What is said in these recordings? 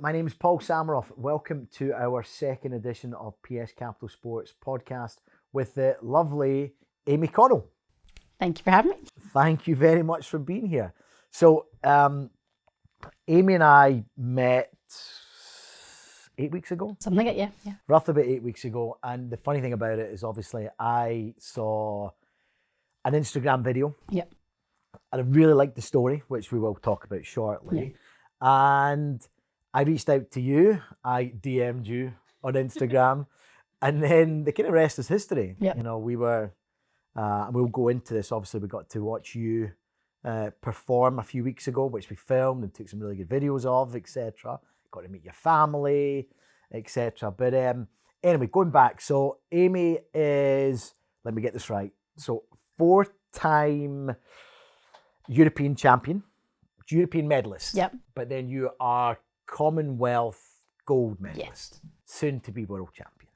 my name is Paul Samaroff. Welcome to our second edition of PS Capital Sports podcast with the lovely Amy Connell. Thank you for having me. Thank you very much for being here. So, Amy and I met 8 weeks ago. Something like that, yeah. Roughly about 8 weeks ago. And the funny thing about it is obviously I saw an Instagram video. Yep. And I really liked the story, which we will talk about shortly. Yeah. And I reached out to you. I DM'd you on Instagram. And then the kind of rest is history. Yep. You know, we were, and we'll go into this. Obviously, we got to watch you perform a few weeks ago, which we filmed and took some really good videos of, etc. Got to meet your family, etc. But anyway, going back. So Amy is, let me get this right. So 4-time European champion, European medalist. Yep. But then you are Commonwealth gold medalist, Yes. soon to be world champion.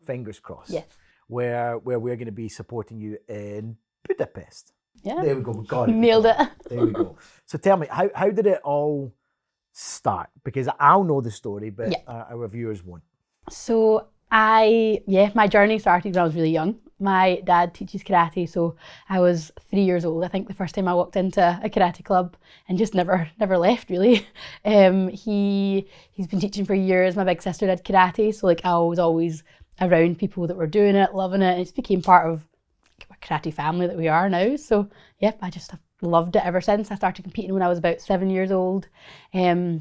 Fingers crossed. Yes. Where we're going to be supporting you in Budapest. Yeah. There we go. We got it. Nailed it. There we go. So tell me, how did it all start? Because I'll know the story, but our viewers won't. So my journey started when I was really young. My dad teaches karate, so I was 3 years old, I think, the first time I walked into a karate club and just never left, really. He's been teaching for years. My big sister did karate, so like I was always around people that were doing it, loving it. It just became part of a karate family that we are now. So yeah, I just have loved it ever since. I started competing when I was about 7 years old. I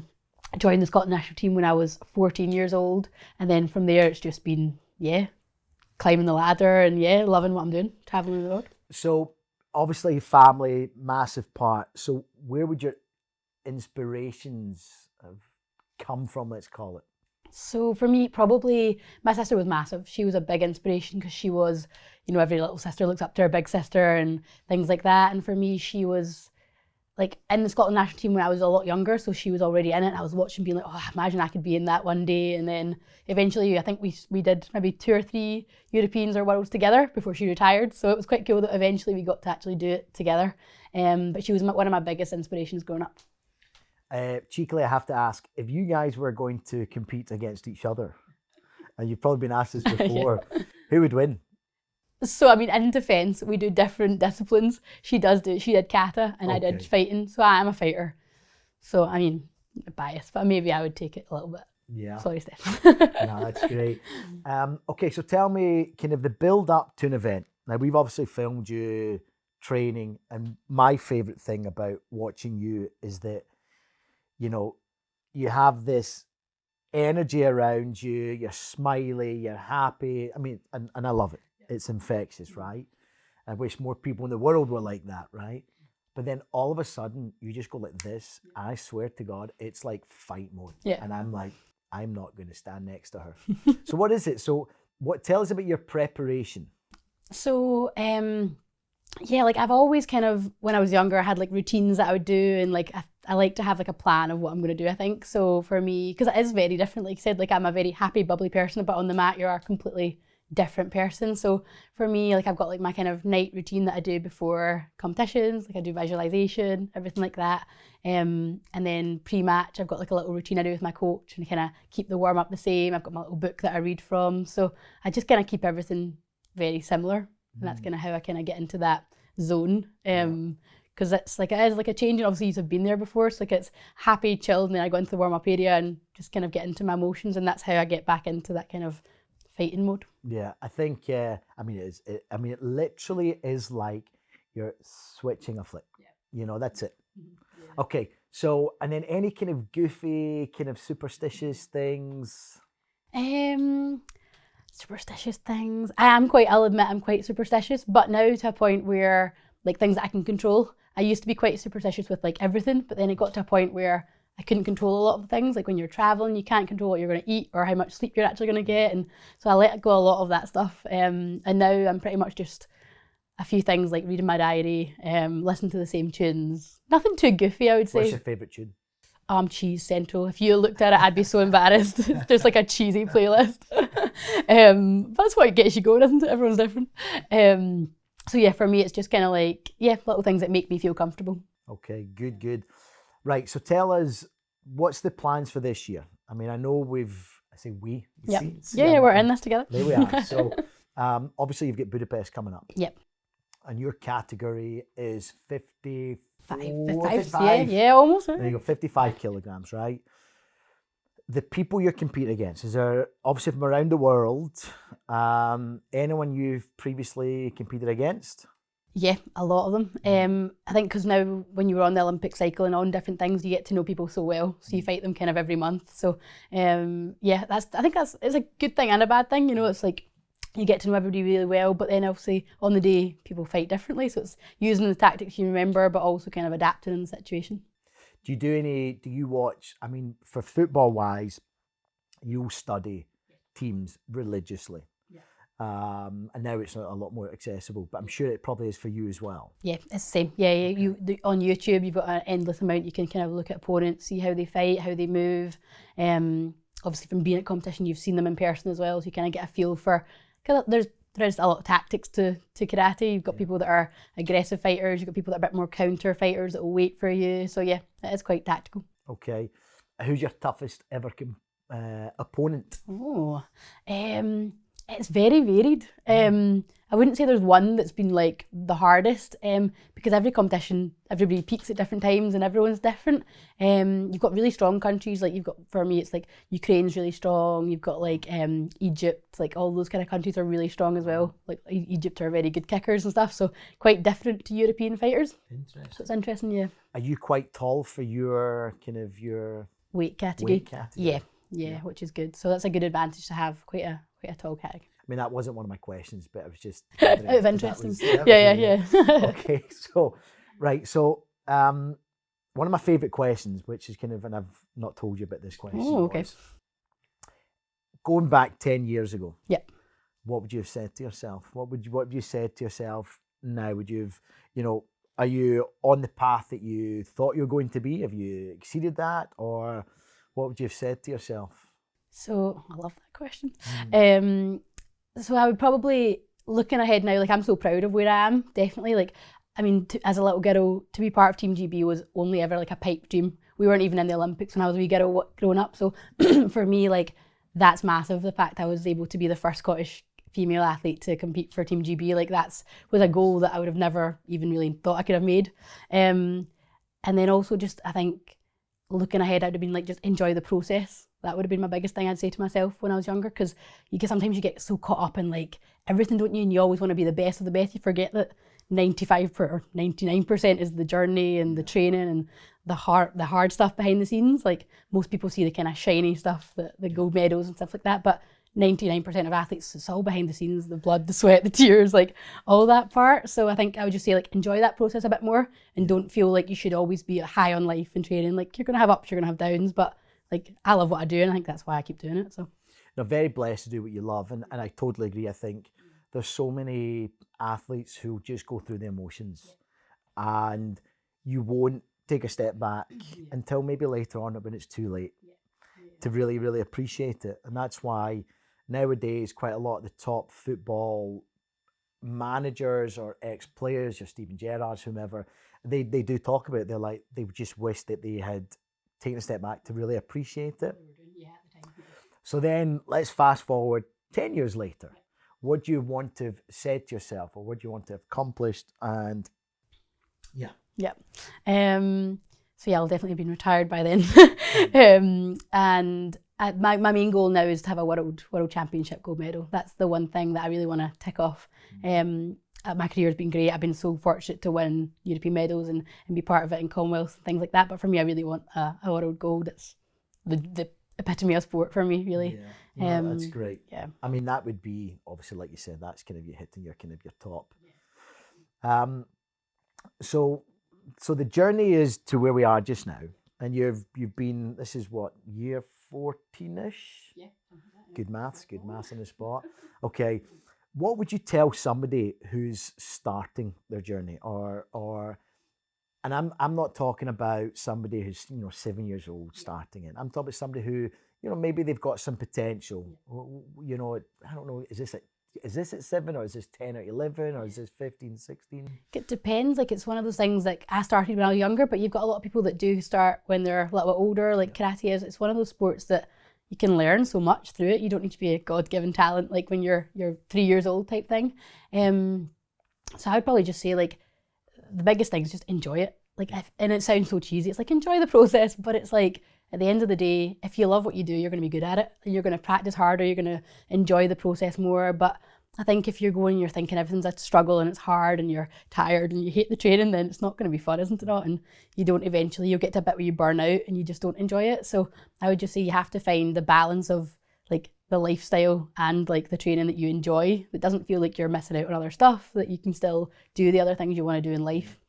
joined the Scotland national team when I was 14 years old. And then from there, it's just been, climbing the ladder and loving what I'm doing, traveling the world. So obviously family, massive part. So where would your inspirations have come from, let's call it? So for me, probably my sister was massive. She was a big inspiration because she was, every little sister looks up to her big sister and things like that. And for me, she was like in the Scotland national team when I was a lot younger, so she was already in it. I was watching being like, oh, imagine I could be in that one day. And then eventually I think we did maybe 2 or 3 Europeans or Worlds together before she retired. So it was quite cool that eventually we got to actually do it together. But she was one of my biggest inspirations growing up. Cheekily, I have to ask, if you guys were going to compete against each other, and you've probably been asked this before, who would win? So, I mean, in defence, we do different disciplines. She did kata and I did fighting. So I am a fighter. So, I mean, biased, but maybe I would take it a little bit. Yeah. Sorry, Steph. No, that's great. Okay, so tell me, kind of the build up to an event. Now, we've obviously filmed you training, and my favourite thing about watching you is that, you have this energy around you, you're smiley, you're happy. I mean, and I love it. It's infectious, right? I wish more people in the world were like that, right? But then all of a sudden, you just go like this. And I swear to God, it's like fight mode. Yeah. And I'm like, I'm not going to stand next to her. So what is it? So tell us about your preparation. So, like I've always kind of, when I was younger, I had like routines that I would do, and like I like to have like a plan of what I'm going to do, I think. So for me, because it is very different, like you said, like I'm a very happy, bubbly person, but on the mat, you're a completely different person. So for me, like I've got like my kind of night routine that I do before competitions, like I do visualization, everything like that. And then pre-match, I've got like a little routine I do with my coach and kind of keep the warm up the same. I've got my little book that I read from. So I just kind of keep everything very similar. And that's kind of how I kind of get into that zone. Because it is like a change, and obviously you've been there before, so like it's happy, chilled, and then I go into the warm-up area and just kind of get into my emotions, and that's how I get back into that kind of fighting mode. Yeah, I think, it literally is like you're switching a flip. Yeah. That's it. Yeah. Okay, so, and then any kind of goofy, kind of superstitious things? Superstitious things. I'll admit I'm quite superstitious, but now to a point where like things that I can control. I used to be quite superstitious with like everything, but then it got to a point where I couldn't control a lot of the things. Like when you're traveling, you can't control what you're going to eat or how much sleep you're actually going to get. And so I let go a lot of that stuff. And now I'm pretty much just a few things like reading my diary, listening to the same tunes. Nothing too goofy, I would say. What's your favourite tune? Cheese Central. If you looked at it, I'd be so embarrassed. It's just like a cheesy playlist. That's what gets you going, isn't it? Everyone's different. So yeah, for me, it's just kind of like, little things that make me feel comfortable. Okay, good. Right, so tell us, what's the plans for this year? I mean, I know I say we. Yep. See, Yeah, we're in this together. There we are. So obviously you've got Budapest coming up. Yep. And your category is 54, 55. Yeah, almost. There you go, 55 kilograms, right? The people you're competing against, is there, obviously from around the world, anyone you've previously competed against? Yeah, a lot of them. I think because now when you were on the Olympic cycle and on different things, you get to know people so well. So you fight them kind of every month. So yeah, I think it's a good thing and a bad thing. You know, it's like you get to know everybody really well, but then obviously on the day people fight differently. So it's using the tactics you remember, but also kind of adapting in the situation. Do you watch, I mean, for football wise, you'll study teams religiously. And now it's a lot more accessible, but I'm sure it probably is for you as well. Yeah, it's the same. Yeah, on YouTube, you've got an endless amount. You can kind of look at opponents, see how they fight, how they move. Obviously, from being at competition, you've seen them in person as well, so you kind of get a feel for. Because there's a lot of tactics to karate. You've got people that are aggressive fighters. You've got people that are a bit more counter fighters that will wait for you. So yeah, it is quite tactical. Okay, who's your toughest ever opponent? Oh, it's very varied. I wouldn't say there's one that's been like the hardest, because every competition, everybody peaks at different times and everyone's different. You've got really strong countries, like you've got, for me, it's like Ukraine's really strong. You've got like Egypt, like all those kind of countries are really strong as well. Like Egypt are very good kickers and stuff, so quite different to European fighters. Interesting. So it's interesting, yeah. Are you quite tall for your weight category? Yeah, which is good. So that's a good advantage to have, quite a tall category. I mean, that wasn't one of my questions, but I was just out of interest. Yeah. Okay, so one of my favourite questions, which is kind of, and I've not told you about this question. Oh, okay. Going back 10 years ago. Yep. What would you have said to yourself? What would you say to yourself now? Would you have, are you on the path that you thought you were going to be? Have you exceeded that? Or what would you have said to yourself? So, I love that question. So I would probably, looking ahead now, like I'm so proud of where I am, definitely. Like, I mean, as a little girl, to be part of Team GB was only ever like a pipe dream. We weren't even in the Olympics when I was a wee girl growing up. So for me, like, that's massive. The fact I was able to be the first Scottish female athlete to compete for Team GB, like was a goal that I would have never even really thought I could have made. And then also just, I think, looking ahead, I'd have been like, just enjoy the process. That would have been my biggest thing I'd say to myself when I was younger, because sometimes you get so caught up in like everything, don't you? And you always want to be the best of the best. You forget that 95 or 99% is the journey and the training and the hard stuff behind the scenes. Like most people see the kind of shiny stuff, the gold medals and stuff like that, but 99% of athletes, it's all behind the scenes, the blood, the sweat, the tears, like all that part. So I think I would just say, like, enjoy that process a bit more and don't feel like you should always be high on life and training. Like you're going to have ups, you're going to have downs, but like I love what I do and I think that's why I keep doing it. So you're very blessed to do what you love, and I totally agree. I think there's so many athletes who just go through the emotions and you won't take a step back until maybe later on when it's too late to really, really appreciate it. And that's why nowadays quite a lot of the top football managers or ex-players, your Steven Gerrards, whomever, they do talk about it. They're like, they just wish that they had taken a step back to really appreciate it. So then let's fast forward 10 years later. What do you want to have said to yourself, or what do you want to have accomplished? And so I'll definitely have been retired by then. And my main goal now is to have a world championship gold medal. That's the one thing that I really want to tick off. My career has been great. I've been so fortunate to win European medals and be part of it in Commonwealth, things like that. But for me, I really want a world gold. It's the epitome of sport for me, really. Yeah, that's great. Yeah. I mean, that would be, obviously, like you said, that's kind of you hitting your kind of your top. So the journey is to where we are just now, and you've been, this is what, year 14-ish? Yeah. Good maths on the spot. Okay. What would you tell somebody who's starting their journey, or and I'm not talking about somebody who's 7 years old starting it. I'm talking about somebody who maybe they've got some potential. I don't know. Is this at is this at 7 or is this 10 or 11 or is this 15, 16? It depends. Like it's one of those things. Like I started when I was younger, but you've got a lot of people that do start when they're a little bit older. Like karate is. It's one of those sports that you can learn so much through it. You don't need to be a God-given talent like when you're 3 years old type thing. So I would probably just say like the biggest thing is just enjoy it. Like, and it sounds so cheesy. It's like enjoy the process, but it's like at the end of the day, if you love what you do, you're going to be good at it, and you're going to practice harder. You're going to enjoy the process more. But I think if you're going, you're thinking everything's a struggle and it's hard and you're tired and you hate the training, then it's not going to be fun, isn't it? Not? And you'll get to a bit where you burn out and you just don't enjoy it. So I would just say you have to find the balance of like the lifestyle and like the training that you enjoy. It doesn't feel like you're missing out on other stuff, that you can still do the other things you want to do in life.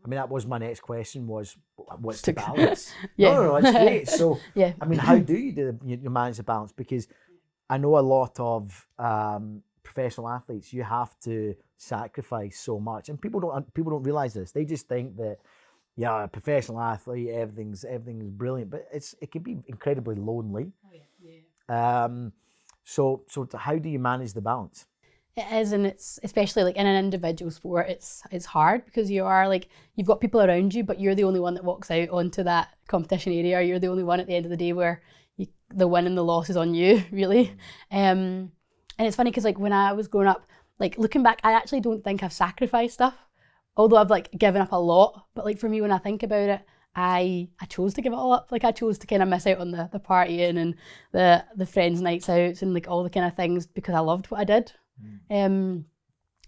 I mean, that was my next question, was what's the balance? Yeah. No, it's great. So, yeah. I mean, how do you manage the balance? Because I know a lot of professional athletes, you have to sacrifice so much, and people don't realize this. They just think that, yeah, a professional athlete, everything's brilliant, but it can be incredibly lonely. Oh, yeah. So how do you manage the balance? It is, and it's especially like in an individual sport, it's hard because you are like, you've got people around you, but you're the only one that walks out onto that competition area. You're the only one at the end of the day where the win and the loss is on you, really. And it's funny because like when I was growing up, like looking back, I actually don't think I've sacrificed stuff, although I've like given up a lot. But like for me, when I think about it, I chose to give it all up. Like I chose to kind of miss out on the partying and the friends' nights out and like all the kind of things because I loved what I did.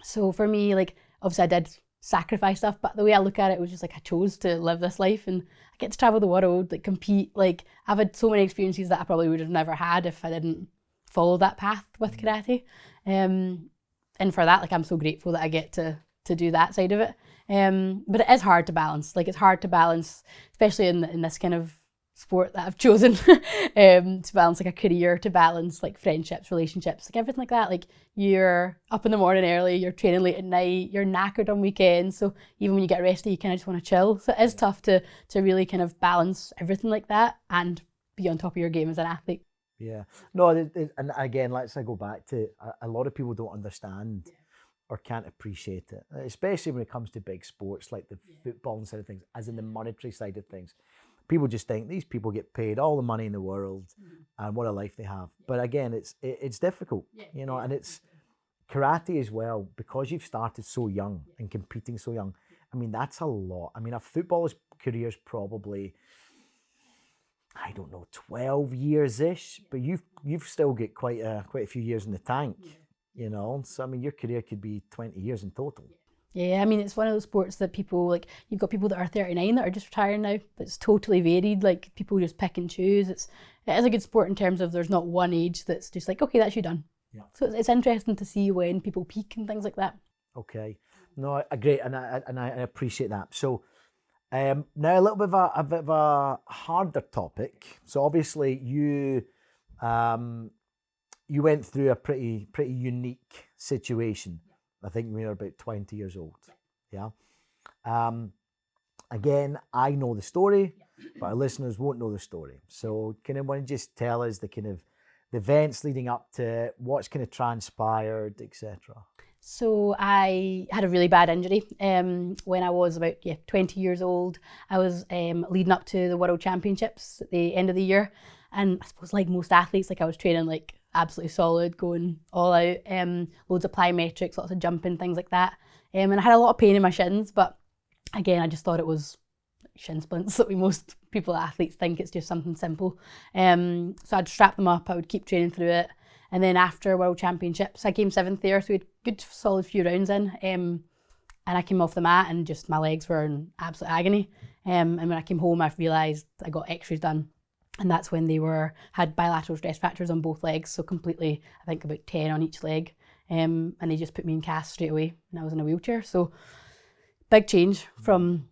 So for me, like obviously I did sacrifice stuff, but the way I look at it was just like I chose to live this life and I get to travel the world, like compete. Like I've had so many experiences that I probably would have never had if I didn't follow that path with karate. And for that, like I'm so grateful that I get to do that side of it. But it is hard to balance. Like it's hard to balance, especially in this kind of sport that I've chosen, to balance like a career, to balance like friendships, relationships, like everything like that. Like you're up in the morning early, you're training late at night, you're knackered on weekends. So even when you get rested, you kind of just want to chill. So it is tough to really kind of balance everything like that and be on top of your game as an athlete. Yeah. No, and again, let's go back to a lot of people don't understand or can't appreciate it, especially when it comes to big sports like the football and side of things, as in the monetary side of things. People just think these people get paid all the money in the world and what a life they have. But again, it's difficult, you know, and it's karate as well, because you've started so young and competing so young. I mean, that's a lot. I mean, a footballer's career is probably, I don't know, 12 years-ish, but you've still got quite a few years in the tank, you know. So I mean, your career could be 20 years in total. Yeah, I mean, it's one of those sports that people, like, you've got people that are 39 that are just retiring now. It's totally varied, like, people just pick and choose. It is a good sport in terms of there's not one age that's just like, okay, that's you done. Yeah. So it's interesting to see when people peak and things like that. Okay. No, great, and I appreciate that. So now a little bit of a harder topic. So obviously you went through a pretty unique situation. I think we were about 20 years old. Yeah. Again, I know the story, but our listeners won't know the story. So can anyone just tell us the kind of the events leading up to it, what's kind of transpired, etc.? So I had a really bad injury when I was about 20 years old. I was leading up to the World Championships at the end of the year. And I suppose like most athletes, like I was training like absolutely solid, going all out, loads of plyometrics, lots of jumping, things like that. And I had a lot of pain in my shins, but again, I just thought it was shin splints that most people, athletes, think it's just something simple. So I'd strap them up, I would keep training through it. And then after World Championships, I came 7th there, so we had a good solid few rounds in. And I came off the mat and just my legs were in absolute agony. And when I came home, I realised I got x-rays done. And that's when they had bilateral stress fractures on both legs, so completely, I think about 10 on each leg. And they just put me in cast straight away, and I was in a wheelchair. So big change from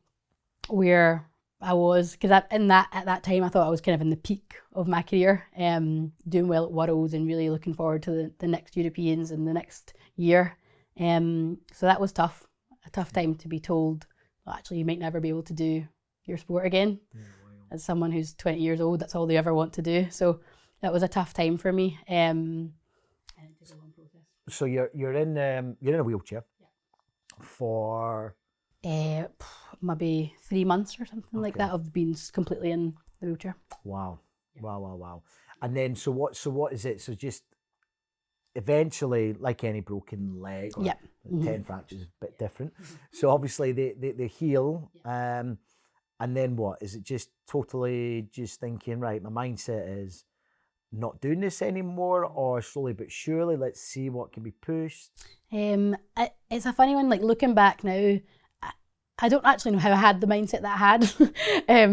where I was, because at that time I thought I was kind of in the peak of my career, doing well at Worlds and really looking forward to the next Europeans and the next year. So that was tough, a tough time to be told, well, actually you might never be able to do your sport again. As someone who's 20 years old, that's all they ever want to do. So that was a tough time for me. And it took a long process. So you're in a wheelchair for maybe 3 months or something like that of being completely in the wheelchair. wow. And then so what is it? So just eventually, like any broken leg or 10 fractures is a bit different. So obviously they heal. And then what? Is it just totally just thinking, right, my mindset is not doing this anymore, or slowly but surely, let's see what can be pushed? It's a funny one, like looking back now, I don't actually know how I had the mindset that I had,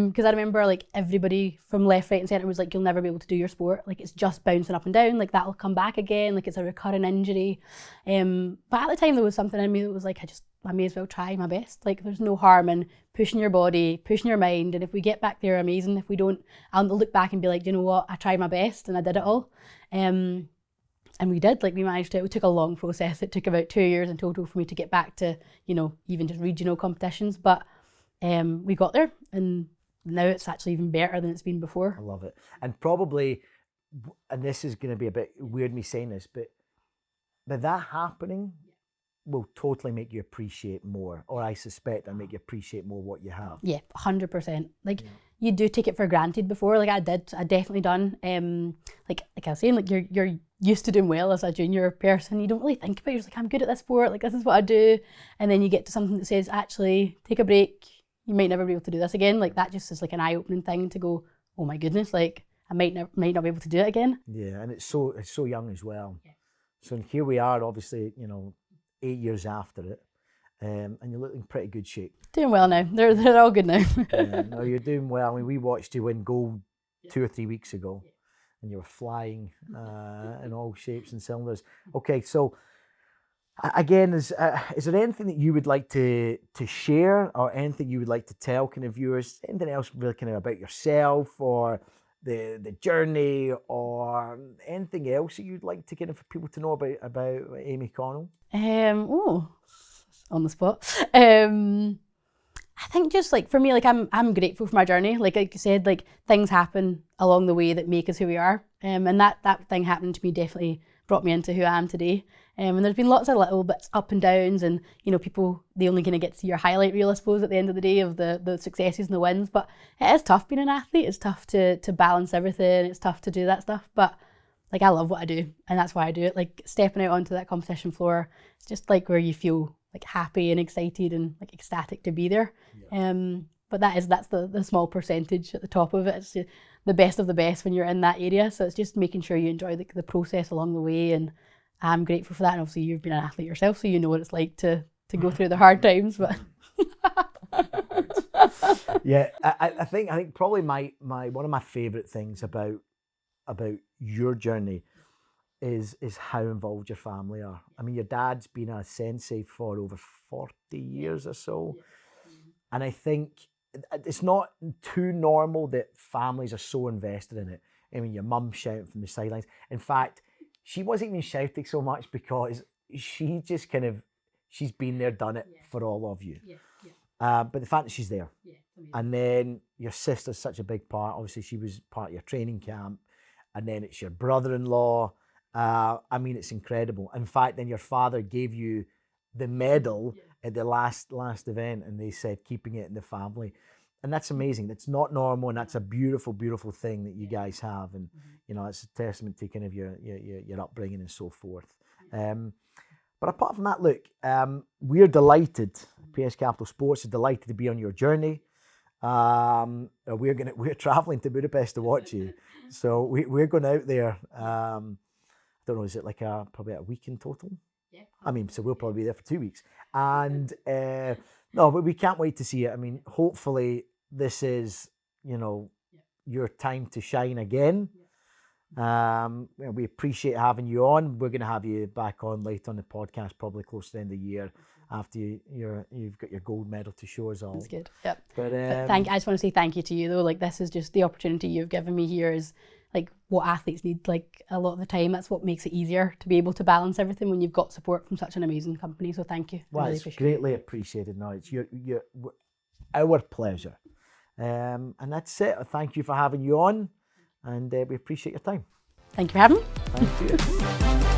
because I remember like everybody from left, right and centre was like, you'll never be able to do your sport, like it's just bouncing up and down, like that'll come back again, like it's a recurring injury. But at the time there was something in me that was like, I may as well try my best. Like there's no harm in pushing your body, pushing your mind, and if we get back there, amazing. If we don't, I'll look back and be like, you know what, I tried my best and I did it all. And we did, like we managed to, it took a long process. It took about 2 years in total for me to get back to, you know, even just regional competitions. But we got there, and now it's actually even better than it's been before. I love it. And probably, and this is going to be a bit weird me saying this, but that happening will totally make you appreciate more, or I suspect it'll make you appreciate more what you have. Yeah, 100%. Like you do take it for granted before, like I definitely done. Like I was saying, like you're used to doing well as a junior person. You don't really think about it. You're just like, I'm good at this sport, like this is what I do. And then you get to something that says, actually, take a break. You might never be able to do this again. Like that just is like an eye-opening thing to go, oh my goodness, like I might not be able to do it again. Yeah, and it's so young as well. Yeah. So here we are, obviously, you know, 8 years after it, and you're looking pretty good shape. Doing well now. They're all good now. No, you're doing well. I mean, we watched you win gold 2 or 3 weeks ago, and you were flying in all shapes and cylinders. Okay, so again, is there anything that you would like to share, or anything you would like to tell kind of viewers? Anything else really kind of about yourself, or the journey, or anything else that you'd like to kind of for people to know about Amy Connell? On the spot. I think just like for me, like I'm grateful for my journey. Like you said, like things happen along the way that make us who we are. And that thing happening to me definitely brought me into who I am today. And there's been lots of little bits up and downs, and you know, people, they only kind of get to see your highlight reel, I suppose, at the end of the day of the successes and the wins. But it is tough being an athlete. It's tough to balance everything. It's tough to do that stuff. But like I love what I do, and that's why I do it. Like stepping out onto that competition floor, it's just like where you feel like happy and excited and like ecstatic to be there. Yeah. But that's the small percentage at the top of it. It's the best of the best when you're in that area. So it's just making sure you enjoy the process along the way, and I'm grateful for that. And obviously you've been an athlete yourself, so you know what it's like to go through the hard times. But yeah, I think probably my one of my favourite things about your journey is how involved your family are. I mean, your dad's been a sensei for over 40 years or so. And I think it's not too normal that families are so invested in it. I mean, your mum shouting from the sidelines. In fact, she wasn't even shouting so much because she just she's been there, done it for all of you. But the fact that she's there. And then your sister's such a big part. Obviously, she was part of your training camp. And then it's your brother-in-law. I mean, it's incredible. In fact, then your father gave you the medal at the last event, and they said keeping it in the family. And that's amazing. That's not normal, and that's a beautiful, beautiful thing that you guys have. And, you know, it's a testament to kind of your upbringing and so forth. But apart from that, look, we're delighted, PS Capital Sports is delighted to be on your journey. We're traveling to Budapest to watch you. So we're going out there. I don't know, is it like probably a week in total? Yeah. I mean, so we'll probably be there for 2 weeks. And no, but we can't wait to see it. I mean, hopefully this is, you know, your time to shine again. We appreciate having you on. We're going to have you back on later on the podcast, probably close to the end of the year, after you've got your gold medal to show us all. That's good. Yep. But I just want to say thank you to you though. Like, this is just the opportunity you've given me here is like what athletes need, like a lot of the time. That's what makes it easier to be able to balance everything when you've got support from such an amazing company. So thank you. Well, really, it's greatly appreciated. No, it's our pleasure. And that's it. Thank you for having you on, and we appreciate your time. Thank you for having me. Thank you.